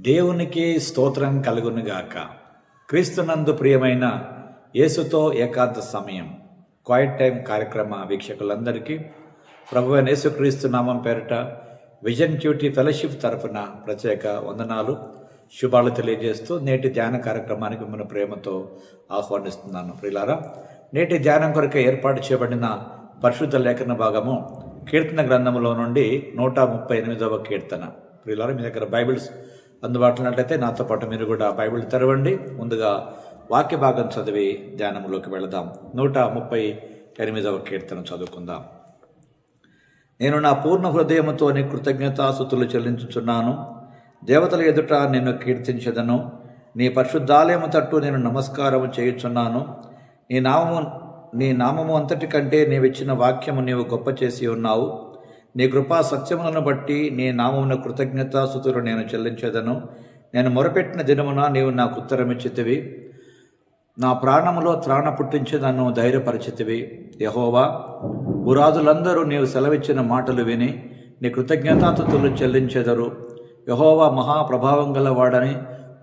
దేవునికి స్తోత్రం కలుగునుగాక. క్రీస్తునందు ప్రియమైన యేసుతో ఏకాంత సమయం క్వైట్ టైం కార్యక్రమ వీక్షకులందరికీ ప్రభువైన యేసుక్రీస్తు నామం పేరిట విజన్ క్యూటీ ఫెలోషిప్ తరఫున ప్రత్యేక వందనాలు శుభాలు తెలియజేస్తూ నేటి ధ్యాన కార్యక్రమానికి మిమ్మల్ని ప్రేమతో ఆహ్వానిస్తున్నాను. ప్రియులారా, నేటి ధ్యానం కొరకు ఏర్పాటు చేయబడిన పరిశుద్ధ లేఖన భాగము కీర్తన గ్రంథములో నుండి 138వ కీర్తన. ప్రియులారా, మీ దగ్గర బైబిల్స్ అందుబాటులో ఉన్నట్లయితే నాతో పాటు మీరు కూడా బైబిల్ తెరవండి. ముందుగా వాక్య భాగం చదివి ధ్యానంలోకి వెళదాం. 138వ కీర్తన చదువుకుందాం. నేను నా పూర్ణ హృదయముతో నీ కృతజ్ఞతాస్తుతులు చెల్లించుచున్నాను. దేవతల ఎదుట నిన్ను కీర్తించెదను. నీ పరిశుద్ధాలయము తట్టు నేను నమస్కారము చేయుచున్నాను. నీ నామము అంతటి కంటే నీవిచ్చిన వాక్యము నీవు గొప్ప చేసి ఉన్నావు. నీ కృపా సత్యములను బట్టి నీ నామమున కృతజ్ఞతాస్తుతులు నేను చెల్లించెదను. నేను మొరపెట్టిన దినమున నీవు నాకు ఉత్తరమిచ్చితివి. నా ప్రాణములో త్రాణ పుట్టించి నన్ను ధైర్యపరిచితివి. యెహోవా, పురాదులందరూ నీవు సెలవిచ్చిన మాటలు విని నీ కృతజ్ఞతాస్తుతులు చెల్లించెదరు. యెహోవా మహాప్రభావం గలవాడని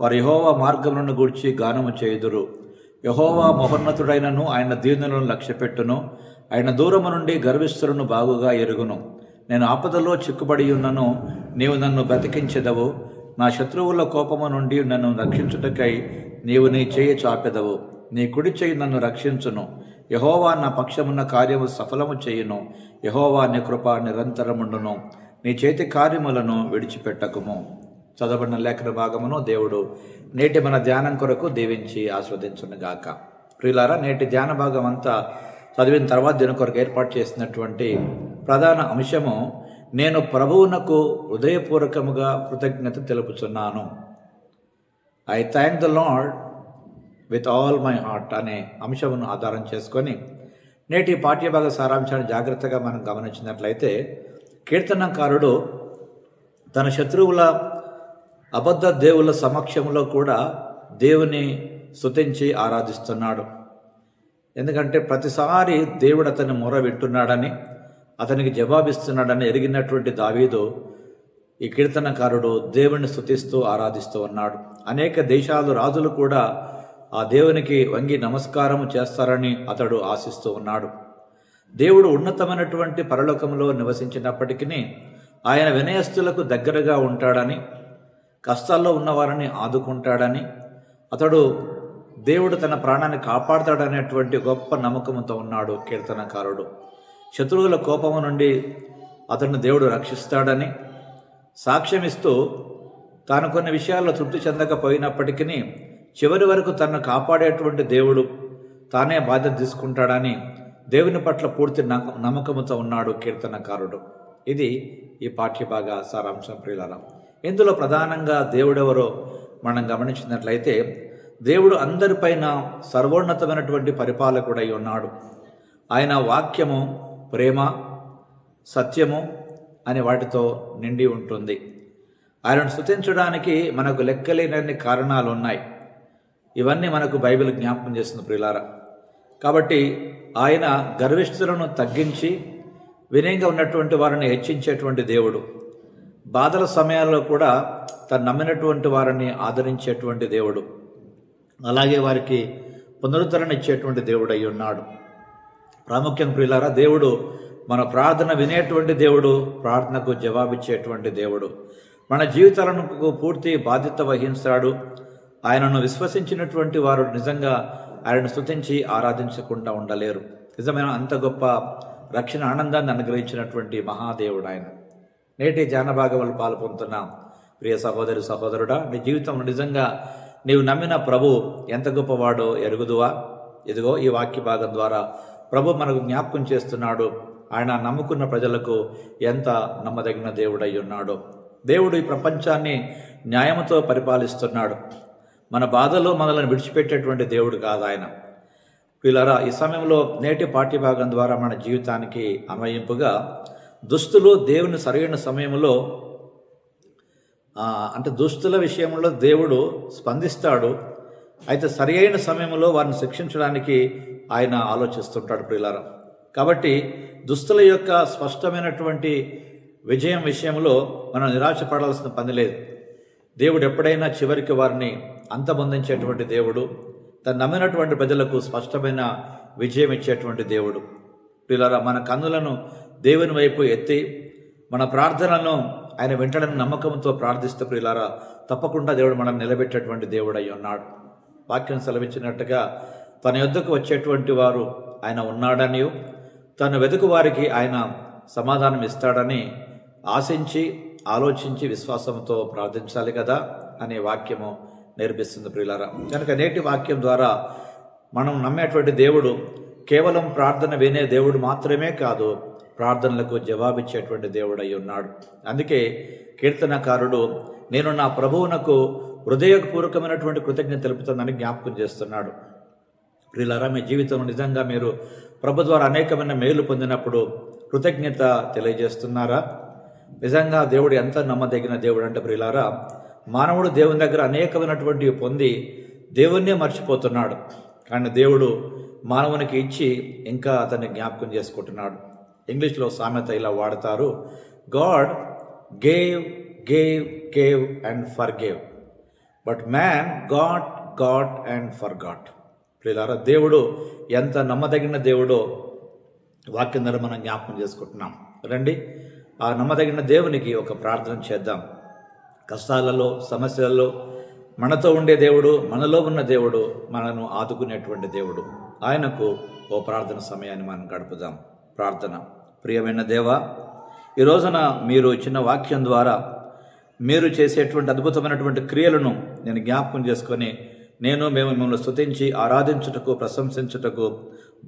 వారు యెహోవా మార్గములను గూర్చి గానము చేయుదురు. యెహోవా మహోన్నతుడైనను ఆయన దీనులను లక్ష్యపెట్టును. ఆయన దూరము నుండి గర్విష్ఠులను బాగుగా ఎరుగును. నేను ఆపదలో చిక్కుబడి ఉన్నను, నీవు నన్ను బ్రతికించెదవు. నా శత్రువుల కోపము నుండి నన్ను రక్షించుటకై నీవు నీ చేయి చాపెదవు. నీ కుడి చేయి నన్ను రక్షించును. యెహోవా నా పక్షమున్న కార్యము సఫలము చేయును. యెహోవా నీ కృప నిరంతరముండును. నీ చేతి కార్యములను విడిచిపెట్టకుము. చదవబడిన లేఖన భాగమును దేవుడు నేటి మన ధ్యానం కొరకు దీవించి ఆస్వాదించునుగాక. ప్రియులారా, నేటి ధ్యాన భాగం అంతా చదివిన తర్వాత దీని కొరకు ఏర్పాటు చేసినటువంటి ప్రధాన అంశము, నేను ప్రభువునకు హృదయపూర్వకముగా కృతజ్ఞత తెలుపుచున్నాను. I thank the Lord with all my heart అనే అంశమును ఆధారం చేసుకొని నేటి పాఠ్యభాగ సారాంశాన్ని జాగ్రత్తగా మనం గమనించినట్లయితే, కీర్తనకారుడు తన శత్రువుల అబద్ధ దేవుల సమక్షంలో కూడా దేవుని స్తుతించి ఆరాధిస్తున్నాడు. ఎందుకంటే ప్రతిసారి దేవుడు అతని మొర వింటున్నాడని, అతనికి జవాబిస్తున్నాడని ఎరిగినటువంటి దావీదు ఈ కీర్తనకారుడు దేవుని స్తుతిస్తూ ఆరాధిస్తూ ఉన్నాడు. అనేక దేశాలు రాజులు కూడా ఆ దేవునికి వంగి నమస్కారం చేస్తారని అతడు ఆశిస్తూ ఉన్నాడు. దేవుడు ఉన్నతమైనటువంటి పరలోకంలో నివసించినప్పటికీ ఆయన వినయస్తులకు దగ్గరగా ఉంటాడని, కష్టాల్లో ఉన్నవారిని ఆదుకుంటాడని, అతడు దేవుడు తన ప్రాణాన్ని కాపాడతాడనేటువంటి గొప్ప నమ్మకంతో ఉన్నాడు కీర్తనకారుడు. శత్రువుల కోపము నుండి అతన్ని దేవుడు రక్షిస్తాడని సాక్ష్యమిస్తూ తాను కొన్ని విషయాల్లో తృప్తి చెందకపోయినప్పటికీ చివరి వరకు తనను కాపాడేటువంటి దేవుడు తానే బాధ్యత తీసుకుంటాడని దేవుని పట్ల పూర్తి నమ్మకంతో ఉన్నాడు కీర్తనకారుడు. ఇది ఈ పాఠ్యభాగ సారాంశం. ప్రియులారా, ఇందులో ప్రధానంగా దేవుడెవరో మనం గమనించినట్లయితే, దేవుడు అందరిపైన సర్వోన్నతమైనటువంటి పరిపాలకుడై ఉన్నాడు. ఆయన వాక్యము ప్రేమ, సత్యము అనే వాటితో నిండి ఉంటుంది. ఆయనను స్తుతించడానికి మనకు లెక్కలేనన్ని కారణాలు ఉన్నాయి. ఇవన్నీ మనకు బైబిల్ జ్ఞాపకం చేస్తుంది ప్రియులారా. కాబట్టి ఆయన గర్విష్ఠులను తగ్గించి వినయంగా ఉన్నటువంటి వారిని హెచ్చించేటువంటి దేవుడు. బాధల సమయాల్లో కూడా తను నమ్మినటువంటి వారిని ఆదరించేటువంటి దేవుడు. అలాగే వారికి పునరుద్ధరణ ఇచ్చేటువంటి దేవుడు అయి ఉన్నాడు. ప్రాముఖ్యంగా ప్రియులారా, దేవుడు మన ప్రార్థన వినేటువంటి దేవుడు, ప్రార్థనకు జవాబిచ్చేటువంటి దేవుడు. మన జీవితాలకు పూర్తి బాధ్యత వహిస్తాడు. ఆయనను విశ్వసించినటువంటి వారు నిజంగా ఆయనను స్తుతించి ఆరాధించకుండా ఉండలేరు. నిజమైన అంత గొప్ప రక్షణ ఆనందాన్ని అనుగ్రహించినటువంటి మహాదేవుడు ఆయన. నేటి ధ్యానభాగంలో పాల్పొందుతున్న ప్రియ సహోదరి సహోదరుడా, నీ జీవితంలో నిజంగా నీవు నమ్మిన ప్రభు ఎంత గొప్పవాడో ఎరుగుదువా? ఇదిగో ఈ వాక్య భాగం ద్వారా ప్రభు మనకు జ్ఞాపకం చేస్తున్నాడు. ఆయన నమ్ముకున్న ప్రజలకు ఎంత నమ్మదగిన దేవుడై ఉన్నాడో. దేవుడు ఈ ప్రపంచాన్ని న్యాయంతో పరిపాలిస్తున్నాడు. మన బాధలో మనల్ని విడిచిపెట్టేటువంటి దేవుడు కాదు ఆయన. పిల్లరా, ఈ సమయంలో నేటి పాఠ్యభాగం ద్వారా మన జీవితానికి అన్వయింపుగా దుస్తులు దేవుని సరైన సమయంలో దుస్తుల విషయంలో దేవుడు స్పందిస్తాడు. అయితే సరి అయిన సమయంలో వారిని శిక్షించడానికి ఆయన ఆలోచిస్తుంటాడు ప్రియులారా. కాబట్టి దుస్తుల యొక్క స్పష్టమైనటువంటి విజయం విషయంలో మనం నిరాశపడాల్సిన పని లేదు. దేవుడు ఎప్పుడైనా చివరికి వారిని అంతమొందించేటువంటి దేవుడు, తను నమ్మినటువంటి ప్రజలకు స్పష్టమైన విజయం ఇచ్చేటువంటి దేవుడు. ప్రియులారా, మన కన్నులను దేవుని వైపు ఎత్తి మన ప్రార్థనలను ఆయన వెంటనే నమ్మకంతో ప్రార్థిస్తే ప్రియులారా, తప్పకుండా దేవుడు మనం నిలబెట్టేటువంటి దేవుడు అయి ఉన్నాడు. వాక్యం సెలవిచ్చినట్టుగా తన యొద్దకు వచ్చేటువంటి వారు ఆయన ఉన్నాడని, తను వెతుకు వారికి ఆయన సమాధానం ఇస్తాడని ఆశించి ఆలోచించి విశ్వాసంతో ప్రార్థించాలి కదా అనే వాక్యము నేర్పిస్తుంది ప్రియులారా. కనుక నేటి వాక్యం ద్వారా మనం నమ్మేటువంటి దేవుడు కేవలం ప్రార్థన వినే దేవుడు మాత్రమే కాదు, ప్రార్థనలకు జవాబిచ్చేటువంటి దేవుడు అయి ఉన్నాడు. అందుకే కీర్తనకారుడు నేను నా ప్రభువునకు హృదయపూర్వకమైనటువంటి కృతజ్ఞత తెలుపుతుందని జ్ఞాపకం చేస్తున్నాడు. ప్రియులారా, మీ జీవితంలో నిజంగా మీరు ప్రభు ద్వారా అనేకమైన మేలు పొందినప్పుడు కృతజ్ఞత తెలియజేస్తున్నారా? నిజంగా దేవుడు ఎంత నమ్మదగిన దేవుడు అంటే ప్రియులారా, మానవుడు దేవుని దగ్గర అనేకమైనటువంటివి పొంది దేవుణ్ణే మర్చిపోతున్నాడు. కానీ దేవుడు మానవునికి ఇచ్చి ఇంకా అతన్ని జ్ఞాపకం చేసుకుంటున్నాడు. ఇంగ్లీష్లో సామెత ఇలా వాడతారు, God gave gave gave and for gave, but man got and for got. ప్రియులారా, దేవుడు ఎంత నమ్మదగిన దేవుడో వాక్యం ద్వారా మనం జ్ఞాపకం చేసుకుంటున్నాం. రండి, ఆ నమ్మదగిన దేవునికి ఒక ప్రార్థన చేద్దాం. కష్టాలలో, సమస్యలలో మనతో ఉండే దేవుడు, మనలో ఉన్న దేవుడు, మనను ఆదుకునేటువంటి దేవుడు. ఆయనకు ఓ ప్రార్థన సమయాన్ని మనం గడుపుదాం. ప్రార్థన. ప్రియమైన దేవా, ఈ రోజున మీరు ఇచ్చిన వాక్యం ద్వారా మీరు చేసేటువంటి అద్భుతమైనటువంటి క్రియలను నేను జ్ఞాపకం చేసుకొని మేము మిమ్మల్ని స్తుతించి ఆరాధించుటకు, ప్రశంసించుటకు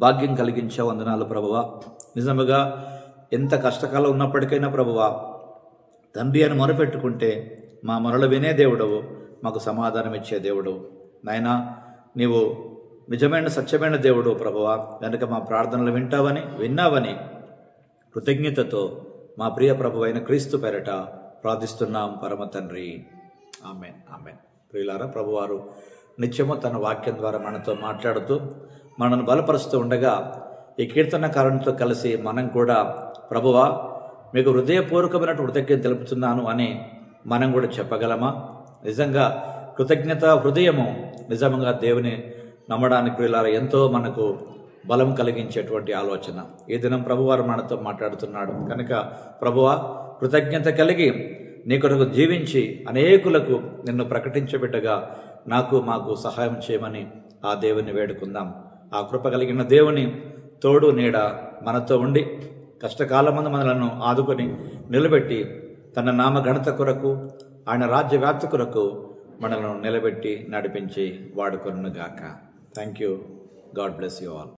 భాగ్యం కలిగించే వందనాలు ప్రభువా. నిజముగా ఎంత కష్టకాలం ఉన్నప్పటికైనా ప్రభువా, తండ్రి అని మొరపెట్టుకుంటే మా మొరలు వినే దేవుడవు, మాకు సమాధానం ఇచ్చే దేవుడు. నాయనా, నీవు నిజమైన సత్యమైన దేవుడు ప్రభువా. కనుక మా ప్రార్థనలు విన్నావని కృతజ్ఞతతో మా ప్రియ ప్రభు అయిన క్రీస్తు పేరట ప్రార్థిస్తున్నాం పరమ తండ్రి. ఆమేన్, ఆమేన్. ప్రియులారా, ప్రభువారు నిత్యము తన వాక్యం ద్వారా మనతో మాట్లాడుతూ మనను బలపరుస్తూ ఉండగా ఈ కీర్తనకారునితో కలిసి మనం కూడా ప్రభువా మీకు హృదయపూర్వకమైన కృతజ్ఞత తెలుపుతున్నాను అని మనం కూడా చెప్పగలమా? నిజంగా కృతజ్ఞత హృదయము నిజంగా దేవుని నమ్మడానికి ప్రియులారా ఎంతో మనకు బలం కలిగించేటువంటి ఆలోచన. ఈ దినం ప్రభువారు మనతో మాట్లాడుతున్నాడు. కనుక ప్రభువా, కృతజ్ఞత కలిగి నీ కొరకు జీవించి అనేకులకు నిన్ను ప్రకటించబిడ్డగా మాకు సహాయం చేయమని ఆ దేవుని వేడుకుందాం. ఆ కృప కలిగిన దేవుని తోడు నీడ మనతో ఉండి కష్టకాలమందు మనలను ఆదుకొని నిలబెట్టి తన నామ ఘనత కొరకు, ఆయన రాజ్య వ్యాప్తి కొరకు మనలను నిలబెట్టి నడిపించి వాడుకొనుగాక. Thank you. God bless you all.